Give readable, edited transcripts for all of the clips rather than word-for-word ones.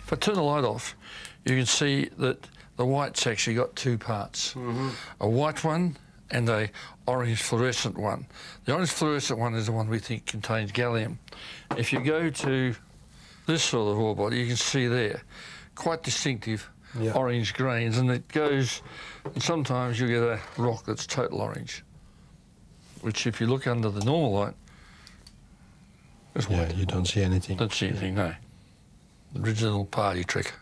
If I turn the light off, you can see that the white's actually got two parts. A white one and a orange fluorescent one. The orange fluorescent one is the one we think contains gallium. If you go to this sort of ore body, you can see there, quite distinctive orange grains, and it goes, and sometimes you get a rock that's total orange, which if you look under the normal light, is white. You don't see anything. Don't see anything, no. The original party trick.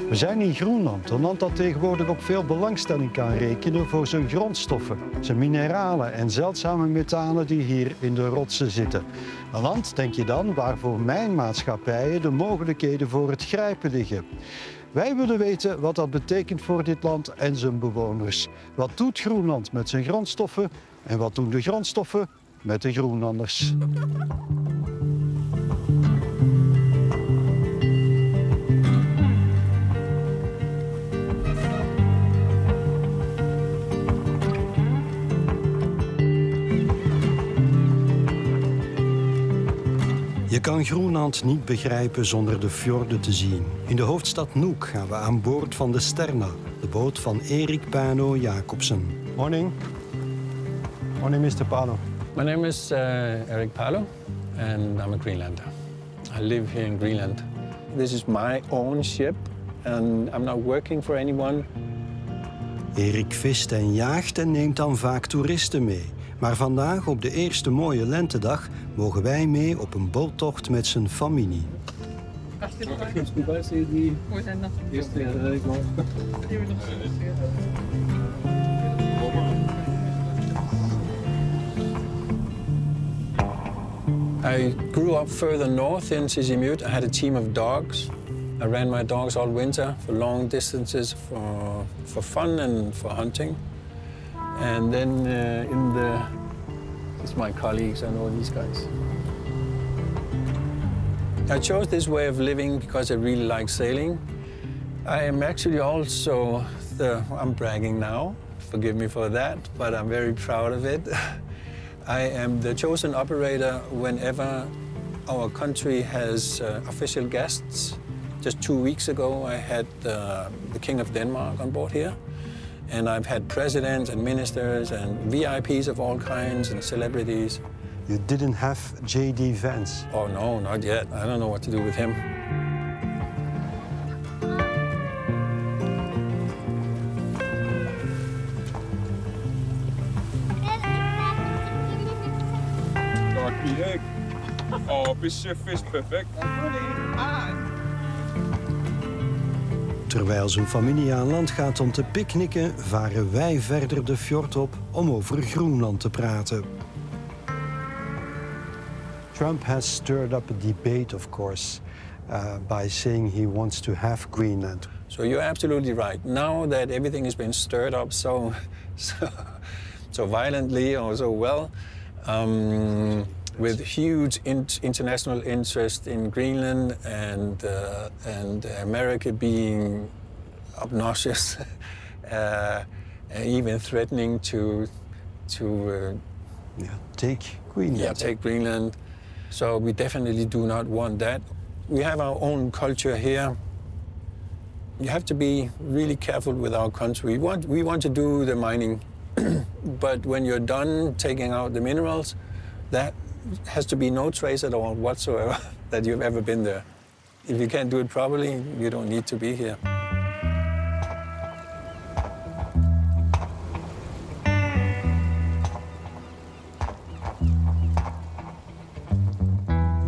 We zijn in Groenland, een land dat tegenwoordig op veel belangstelling kan rekenen voor zijn grondstoffen, zijn mineralen en zeldzame metalen die hier in de rotsen zitten. Een land, denk je dan, waar voor mijnmaatschappijen de mogelijkheden voor het grijpen liggen. Wij willen weten wat dat betekent voor dit land en zijn bewoners. Wat doet Groenland met zijn grondstoffen en wat doen de grondstoffen met de Groenlanders? Je kan Groenland niet begrijpen zonder de fjorden te zien. In de hoofdstad Nuuk gaan we aan boord van de Sterna, de boot van Erik Pano Jacobsen. Morning. Morning, Mr. Pano. My name is Erik Palo, and I'm a Greenlander. I live here in Greenland. This is my own ship, and I'm not working for anyone. Erik vist en jaagt en neemt dan vaak toeristen mee. Maar vandaag, op de eerste mooie lentedag, mogen wij mee op een boottocht met zijn familie. I grew up further north in Sisimiut. I had a team of dogs. I ran my dogs all winter for long distances for fun and for hunting. And then it's my colleagues, I know these guys. I chose this way of living because I really like sailing. I am actually also I'm bragging now, forgive me for that, but I'm very proud of it. I am the chosen operator whenever our country has official guests. Just 2 weeks ago, I had the King of Denmark on board here. And I've had presidents and ministers and VIPs of all kinds and celebrities. You didn't have J.D. Vance? Oh, no, not yet. I don't know what to do with him. Oh, vis perfect. Terwijl zijn familie aan land gaat om te picknicken, varen wij verder de fjord op om over Groenland te praten. Trump has stirred up a debate, of course, by saying he wants to have Greenland. So you're absolutely right. Now that everything has been stirred up so violently or so well, with huge international interest in Greenland and America being obnoxious, even threatening to take Greenland. Yeah, take Greenland. So we definitely do not want that. We have our own culture here. You have to be really careful with our country. We want to do the mining, but when you're done taking out the minerals, that has to be no trace at all whatsoever that you've ever been there. If you can't do it properly, you don't need to be here.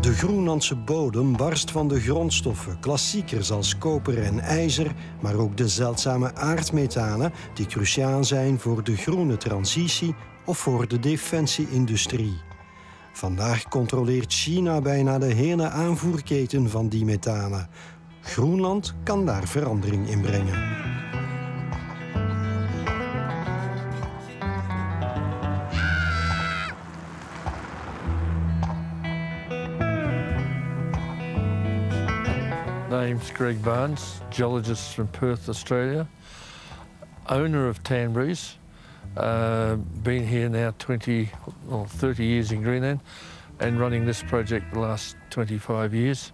De Groenlandse bodem barst van de grondstoffen, klassiekers als koper en ijzer, maar ook de zeldzame aardmetalen die cruciaal zijn voor de groene transitie of voor de defensie-industrie. Vandaag controleert China bijna de hele aanvoerketen van die metalen. Groenland kan daar verandering in brengen. name's Greg Barnes, geologist from Perth, Australia, owner of Tanberries. Been here now 30 years in Greenland and running this project the last 25 years.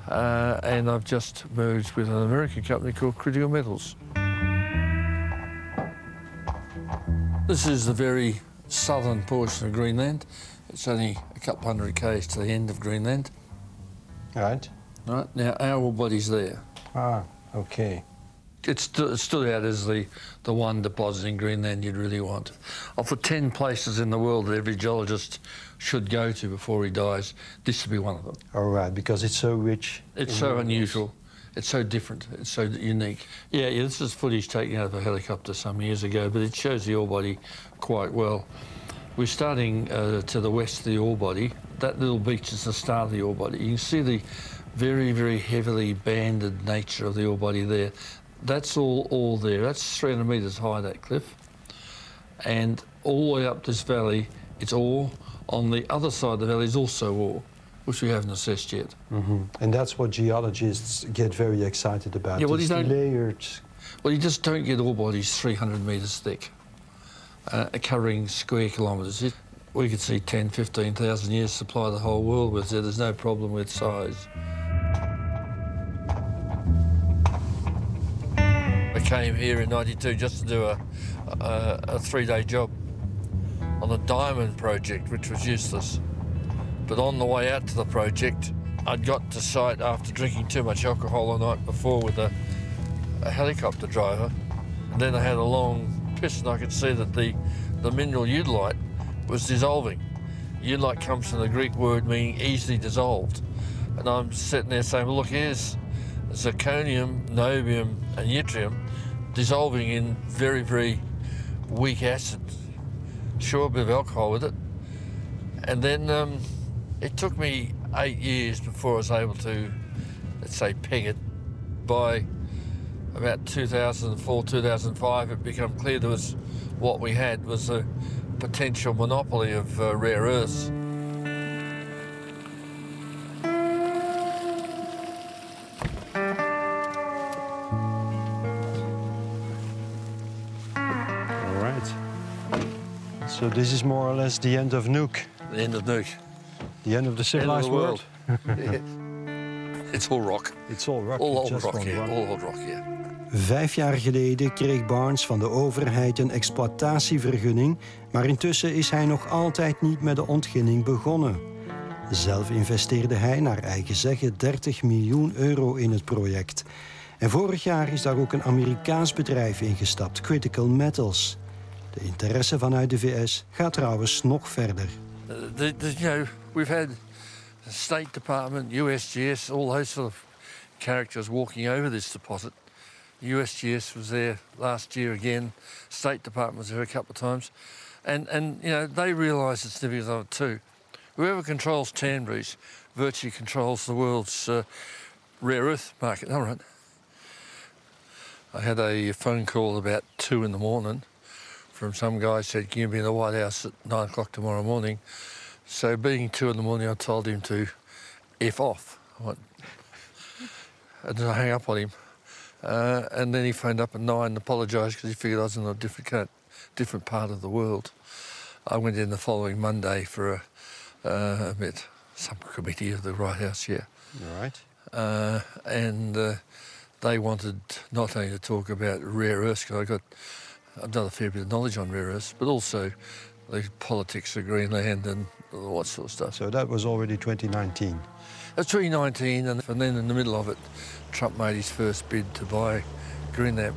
And I've just merged with an American company called Critical Metals. This is the very southern portion of Greenland. It's only a couple hundred k's to the end of Greenland. Right. Right, now our ore body's there. Ah, okay. It stood out as the one deposit in Greenland you'd really want. Of the 10 places in the world that every geologist should go to before he dies, this would be one of them. All right, because it's so rich. It's so unusual. It's so different. It's so unique. Yeah, this is footage taken out of a helicopter some years ago, but it shows the ore body quite well. We're starting to the west of the ore body. That little beach is the start of the ore body. You can see the very, very heavily banded nature of the ore body there. That's all there. That's 300 metres high, that cliff. And all the way up this valley, it's ore. On the other side of the valley is also ore, which we haven't assessed yet. Mm-hmm. And that's what geologists get very excited about. Yeah, well, it's layered. Well, you just don't get ore bodies 300 metres thick, covering square kilometres. We could see 10, 15,000 years supply the whole world with it. There's no problem with size. I came here in '92 just to do a 3-day job on a diamond project, which was useless. But on the way out to the project, I'd got to site after drinking too much alcohol the night before with a helicopter driver. And then I had a long piss and I could see that the mineral eudolite was dissolving. Eudolite comes from the Greek word meaning easily dissolved. And I'm sitting there saying, well, look, here's zirconium, niobium and yttrium dissolving in very, very weak acid. Sure, a bit of alcohol with it. And then it took me 8 years before I was able to, let's say, peg it. By about 2004, 2005, it became clear there was what we had was a potential monopoly of rare earths. So this is more or less the end of Nuuk. The end of Nuuk. The end of the civilized world. Yeah. It's all rock. It's all rock. All old rock here. All old rock here. 5 jaar geleden kreeg Barnes van de overheid een exploitatievergunning, maar intussen is hij nog altijd niet met de ontginning begonnen. Zelf investeerde hij naar eigen zeggen 30 miljoen euro in het project. En vorig jaar is daar ook een Amerikaans bedrijf ingestapt, Critical Metals. De interesse vanuit de VS gaat trouwens nog verder. We've had the State Department, USGS, all those sort of characters walking over this deposit. USGS was there last year again. State Department was there a couple of times. And they realise it's significant of it too. Whoever controls Tanberries virtually controls the world's rare earth market. All right. I had a phone call about 2 in the morning from some guy who said, can you be in the White House at 9 o'clock tomorrow morning? So being 2 in the morning, I told him to F off. And then I hung up on him. And then he phoned up at 9 and apologised because he figured I was in a different part of the world. I went in the following Monday for some committee of the White House, yeah. All right. And they wanted not only to talk about rare earths, because I've done a fair bit of knowledge on rare earths, but also the politics of Greenland and all that sort of stuff. So that was already 2019? That's 2019, and then in the middle of it, Trump made his first bid to buy Greenland.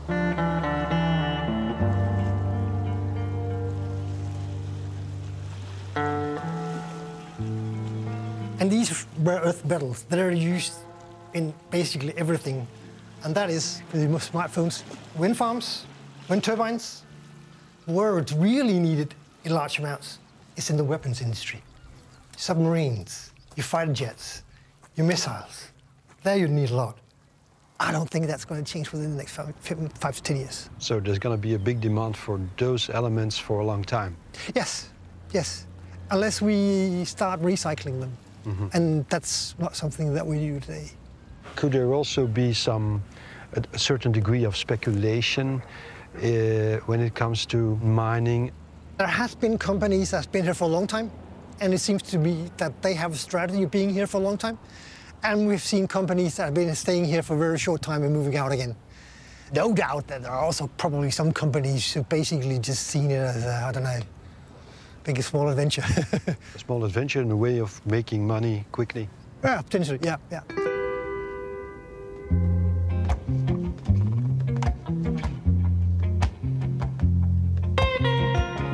And these rare earth metals, they're used in basically everything. And that is the smartphones, wind farms, wind turbines. Where it's really needed in large amounts is in the weapons industry. Submarines, your fighter jets, your missiles. There you need a lot. I don't think that's going to change within the next 5 to 10 years. So there's going to be a big demand for those elements for a long time? Yes, yes. Unless we start recycling them. Mm-hmm. And that's not something that we do today. Could there also be a certain degree of speculation when it comes to mining? There has been companies that's been here for a long time, and it seems to be that they have a strategy of being here for a long time. And we've seen companies that have been staying here for a very short time and moving out again. No doubt that there are also probably some companies who basically just seen it as a, I don't know, think a small adventure. A small adventure in a way of making money quickly. Yeah, potentially, yeah.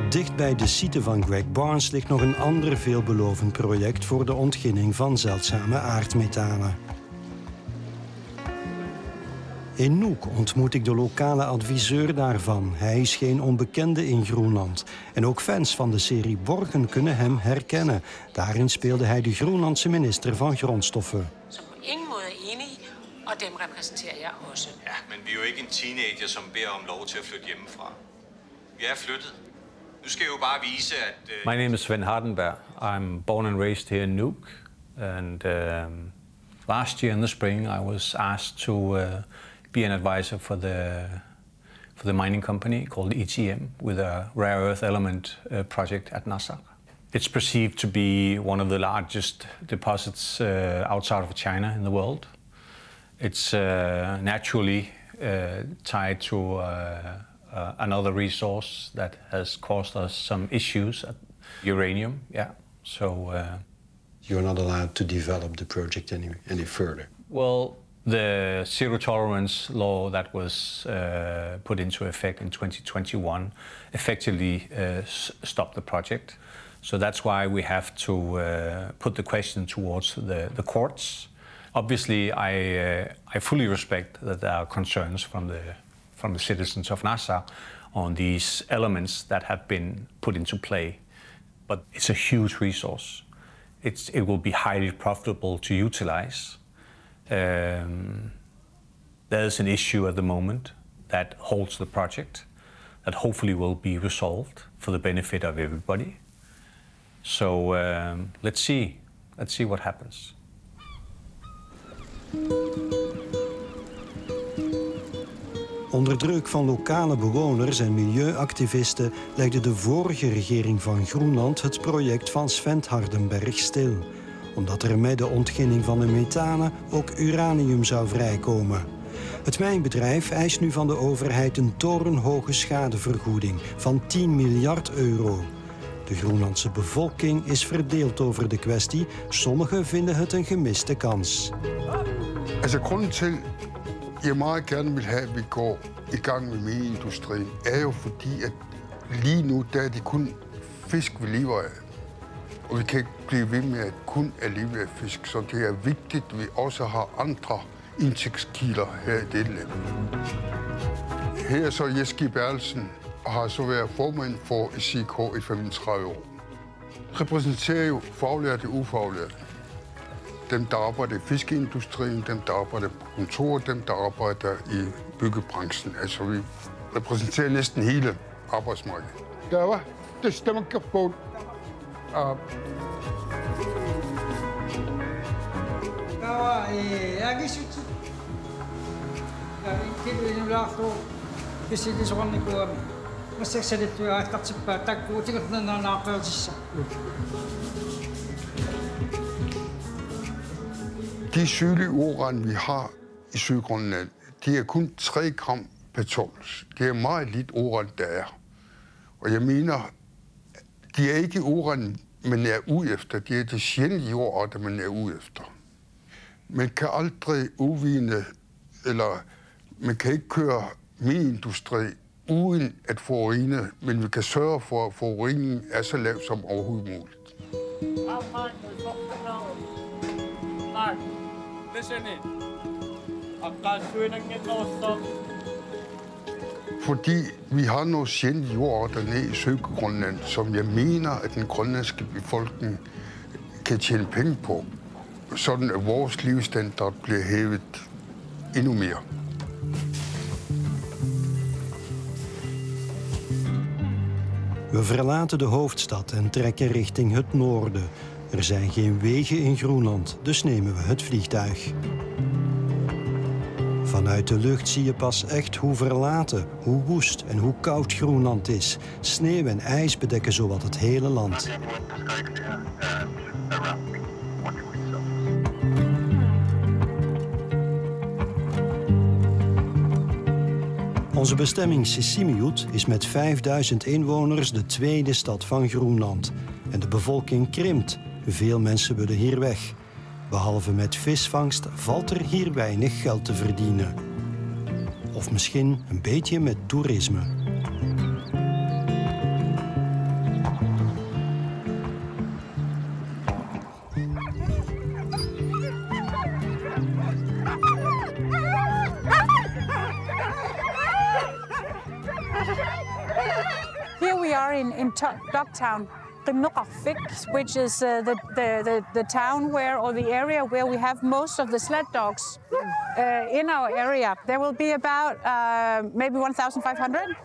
Dicht bij de site van Greg Barnes ligt nog een ander veelbelovend project voor de ontginning van zeldzame aardmetalen. In Nuuk ontmoet ik de lokale adviseur daarvan. Hij is geen onbekende in Groenland. En ook fans van de serie Borgen kunnen hem herkennen. Daarin speelde hij de Groenlandse minister van Grondstoffen. Som på ingen måde er enige, og dem repræsenterer jeg også. Ja, men vi er jo ikke en teenager, som beder om lov til at flytte hjemmefra. Vi er flyttet. Nu skal jeg jo bare vise, at... My name is Sven Hardenberg. I'm born and raised here in Nuuk. And last year in the spring, I was asked to be an advisor for the mining company called ETM with a rare earth element project at Narsaq. It's perceived to be one of the largest deposits outside of China in the world. It's naturally tied to another resource that has caused us some issues, uranium, yeah. So you're not allowed to develop the project any further? Well, the zero tolerance law that was put into effect in 2021 effectively stopped the project. So that's why we have to put the question towards the courts. Obviously, I fully respect that there are concerns from the citizens of Narsaq on these elements that have been put into play. But it's a huge resource. It will be highly profitable to utilize. There's an issue at the moment that holds the project that hopefully will be resolved for the benefit of everybody. So let's see what happens. Onder druk van lokale bewoners en milieuactivisten legde de vorige regering van Groenland het project van Sven Hardenberg stil. Omdat er met de ontginning van de metalen ook uranium zou vrijkomen. Het mijnbedrijf eist nu van de overheid een torenhoge schadevergoeding van 10 miljard euro. De Groenlandse bevolking is verdeeld over de kwestie. Sommigen vinden het een gemiste kans. Altså grunden til, jeg meget gerne vil have, at vi går i gang med mineindustrien, er jo fordi, at lige nu der er det kun fisk, vi lever af. Og vi kan ikke blive ved med at kun at leve af fisk, så det er vigtigt, at vi også har andre indtægtskilder her i dette land. Her er så Jesper Bertelsen, og har så været formand for SIK i 35 år. Repræsenterer jo faglærte og ufaglærte. Dem, der arbejder i fiskeindustrien, dem, der arbejder på kontor, dem, der arbejder i byggebranchen. Altså, vi repræsenterer næsten hele arbejdsmarkedet. Ja, hvad? Det stemmer ikke på. De syglige uran, vi har i Sydgrønland, de er kun 3 gram per tons. Det er meget lidt uran, der er. Og jeg mener, de er ikke uran, man er ude efter. Det er de sjældne jordarter, man er ude efter. Man kan aldrig udvinde, eller man kan ikke køre minindustri uden at forurene, men vi kan sørge for, at forureningen er så lav som overhovedet muligt. Fordi vi har nogle sjældne jordarter nede i Sydgrønland, som jeg mener, at den grønlandske befolkning kan tjene penge på, sådan at vores livsstandard bliver hævet endnu mere. We verlaten de hoofdstad en trekken richting het noorden. Er zijn geen wegen in Groenland, dus nemen we het vliegtuig. Vanuit de lucht zie je pas echt hoe verlaten, hoe woest en hoe koud Groenland is. Sneeuw en ijs bedekken zowat het hele land. Onze bestemming Sisimiut is met 5000 inwoners de tweede stad van Groenland. En de bevolking krimpt. Veel mensen willen hier weg. Behalve met visvangst valt er hier weinig geld te verdienen. Of misschien een beetje met toerisme. Here we are in Dogtown, which is the town where, or the area where we have most of the sled dogs in our area. There will be about maybe 1,500.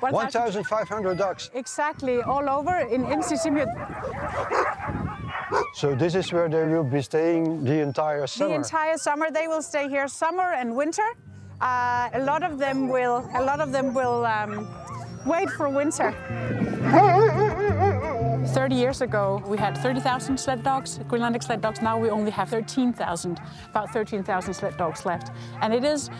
1,500 dogs? Exactly, all over in Sisimiut. So this is where they will be staying the entire summer? The entire summer. They will stay here summer and winter. A lot of them will wait for winter. 30 years ago, we had 30,000 sled dogs, Greenlandic sled dogs. Now we only have 13,000, about 13,000 sled dogs left. And it is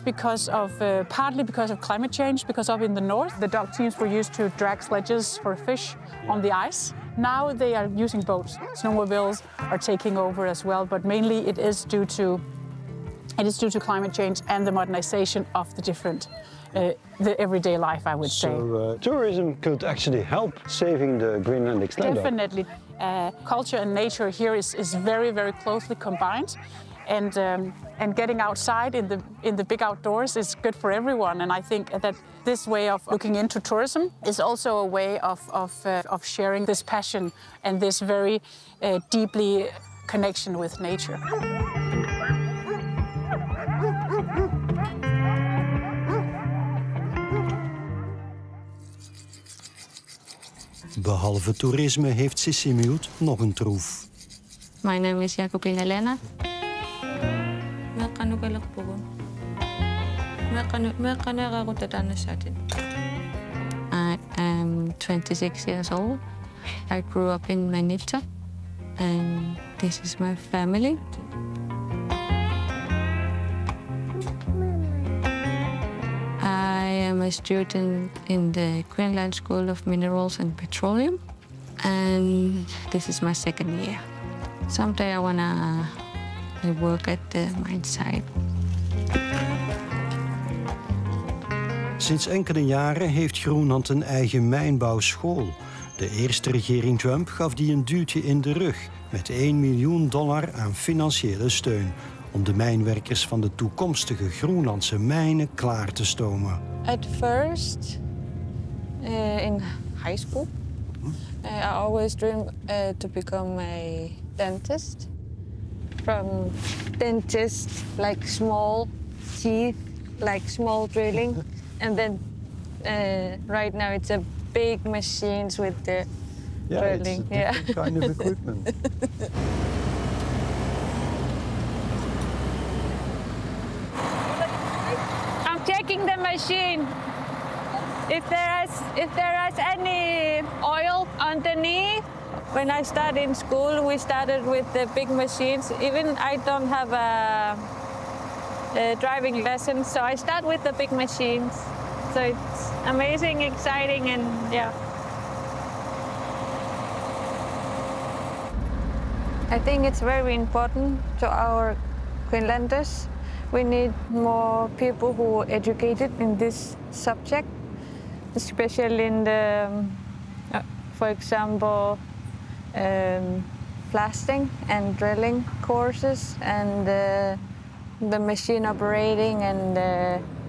because of, partly because of climate change, because up in the north, the dog teams were used to drag sledges for fish on the ice. Now they are using boats. Snowmobiles are taking over as well, but mainly it is due to climate change and the modernization of the different the everyday life, I would say. So tourism could actually help saving the Greenlandic sled dog. Definitely. Culture and nature here is very, very closely combined. And getting outside in the big outdoors is good for everyone. And I think that this way of looking into tourism is also a way of sharing this passion and this very deeply connection with nature. Behalve toerisme heeft Sisimiut nog een troef. My name is Jacobine Elena. I am 26 years old. I grew up in Manita, and this is my family. I am a student in the Greenland School of Minerals and Petroleum, and this is my second year. Someday I wanna work at the mine site. Sinds enkele jaren heeft Groenland een eigen mijnbouwschool. De eerste regering Trump gaf die een duwtje in de rug met $1 miljoen aan financiële steun om de mijnwerkers van de toekomstige Groenlandse mijnen klaar te stomen. At first, in high school, I always dreamed to become a dentist. From dentist, like small teeth, like small drilling, and then right now it's a big machines with the drilling. It's a different kind of equipment. I'm checking the machine. If there is any oil underneath. When I started in school, we started with the big machines. Even I don't have a driving lesson, so I start with the big machines. So it's amazing, exciting, and yeah. I think it's very important to our Greenlanders. We need more people who are educated in this subject, especially in the, for example, blasting and drilling courses, and the machine operating and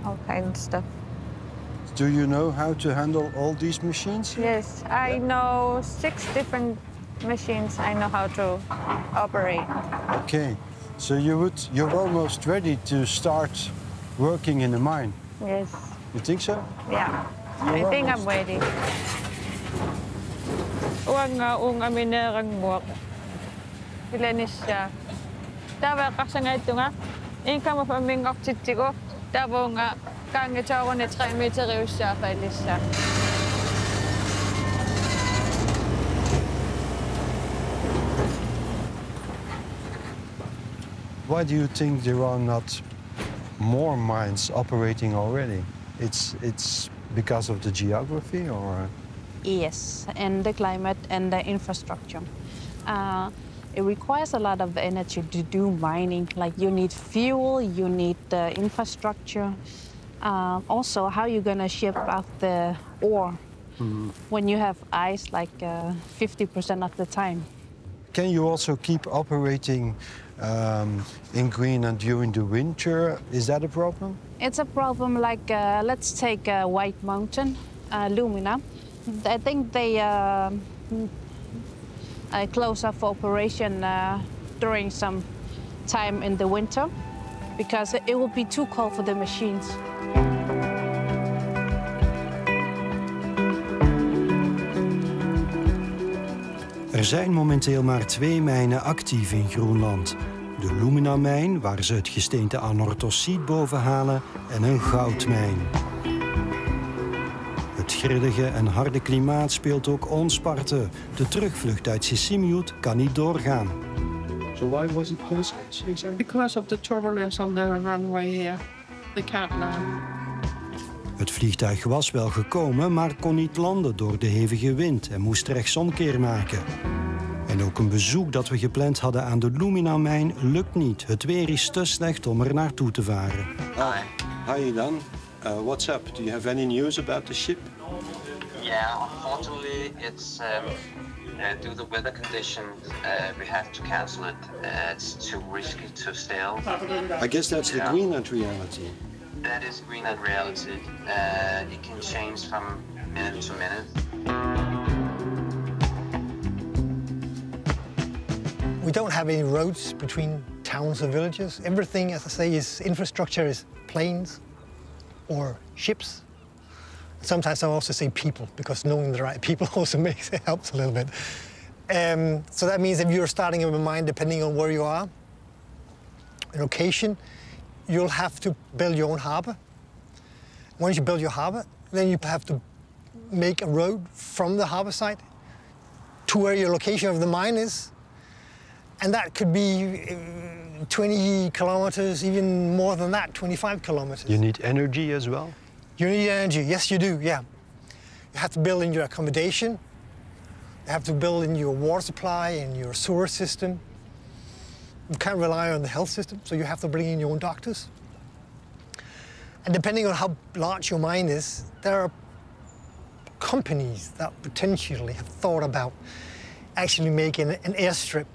all kinds of stuff. Do you know how to handle all these machines? Yes, I know 6 different machines I know how to operate. Okay, so you're almost ready to start working in the mine? Yes. You think so? Yeah, I think I'm ready. 1,5 억지치고 따봉아 강에 저번에 3m 레우시아 발리사. Why do you think there are not more mines operating already? It's because of the geography, or? Yes, and the climate and the infrastructure. It requires a lot of energy to do mining. Like you need fuel, you need the infrastructure. Also, how you're gonna ship out the ore when you have ice like 50% of the time. Can you also keep operating in Greenland during the winter? Is that a problem? It's a problem. Like let's take White Mountain, Lumina. I think they close up for operation during some time in the winter because it will be too cold for the machines. Er zijn momenteel maar 2 mijnen actief in Groenland. De Lumina-mijn, waar ze het gesteente anorthosiet bovenhalen, en een goudmijn. Het grillige en harde klimaat speelt ook ons parten. De terugvlucht uit Sisimiut kan niet doorgaan. So why was it closed? Because of the turbulence on the runway here. They can't land. Het vliegtuig was wel gekomen, maar kon niet landen door de hevige wind en moest rechtsomkeer maken. En ook een bezoek dat we gepland hadden aan de Lumina-mijn lukt niet. Het weer is te slecht om er naartoe te varen. Hi Dan. What's up? Do you have any news about the ship? Yeah, unfortunately, it's due to weather conditions, we have to cancel it. It's too risky to sail. I guess that's the Greenland reality. That is Greenland reality. It can change from minute to minute. We don't have any roads between towns or villages. Everything, as I say, is infrastructure is planes or ships. Sometimes I also say people, because knowing the right people also helps a little bit. So that means if you're starting a mine, depending on where you are, location, you'll have to build your own harbor. Once you build your harbor, then you have to make a road from the harbor site to where your location of the mine is. And that could be 20 kilometers, even more than that, 25 kilometers. You need energy as well? You need energy, yes you do, yeah. You have to build in your accommodation. You have to build in your water supply and your sewer system. You can't rely on the health system, so you have to bring in your own doctors. And depending on how large your mine is, there are companies that potentially have thought about actually making an airstrip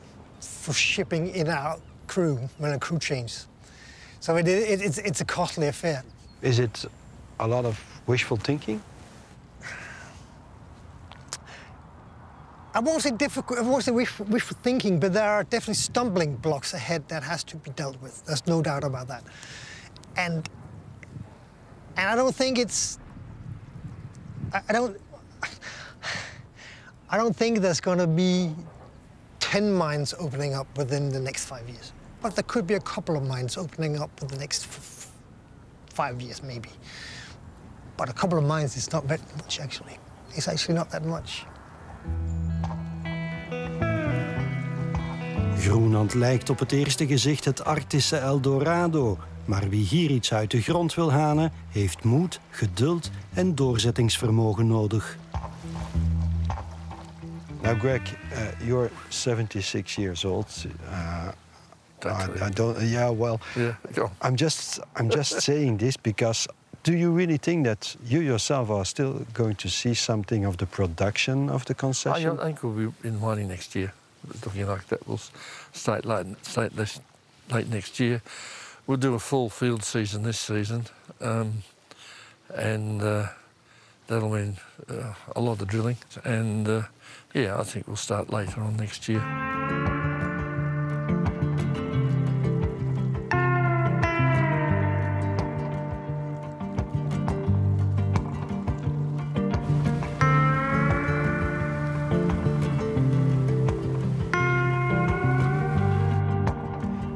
for shipping in our crew when a crew changes. So it's a costly affair. Is it a lot of wishful thinking? I won't say difficult, I won't say wishful thinking, but there are definitely stumbling blocks ahead that has to be dealt with. There's no doubt about that. And I don't think it's, I don't think there's going to be 10 mines opening up within the next 5 years. But there could be a couple of mines opening up in the next 5 years, maybe. But a couple of mines is not that much, actually. It's actually not that much. Groenland lijkt op het eerste gezicht het Arctische Eldorado. Maar wie hier iets uit de grond wil halen, heeft moed, geduld en doorzettingsvermogen nodig. Now, Greg, you're 76 years old. I don't. Yeah, well, yeah. I'm just saying this because do you really think that you yourself are still going to see something of the production of the concession? I think we'll be in mining next year. Looking like that will start late next year. We'll do a full field season this season, and that'll mean a lot of drilling. And yeah, I think we'll start later on next year.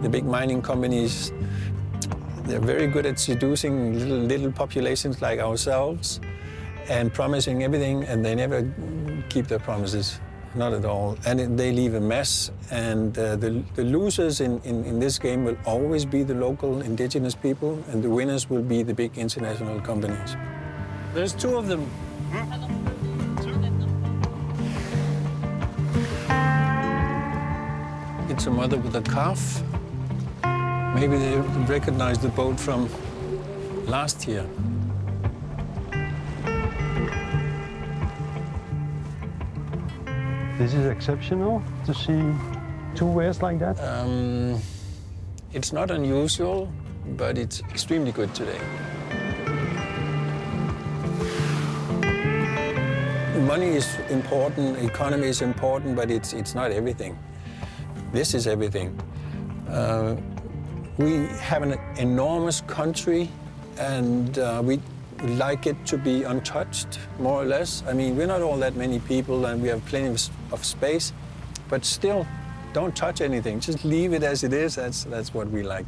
The big mining companies They're very good at seducing little populations like ourselves and promising everything, and they never keep their promises, not at all. And they leave a mess, and the losers in this game will always be the local indigenous people, and the winners will be the big international companies. There's two of them. It's a mother with a calf. Maybe they recognize the boat from last year. This is exceptional to see two whales like that? It's not unusual, but it's extremely good today. Money is important, economy is important, but it's not everything. This is everything. We have an enormous country, and we like it to be untouched, more or less. I mean, we're not all that many people, and we have plenty of space, but still, don't touch anything. Just leave it as it is. That's what we like.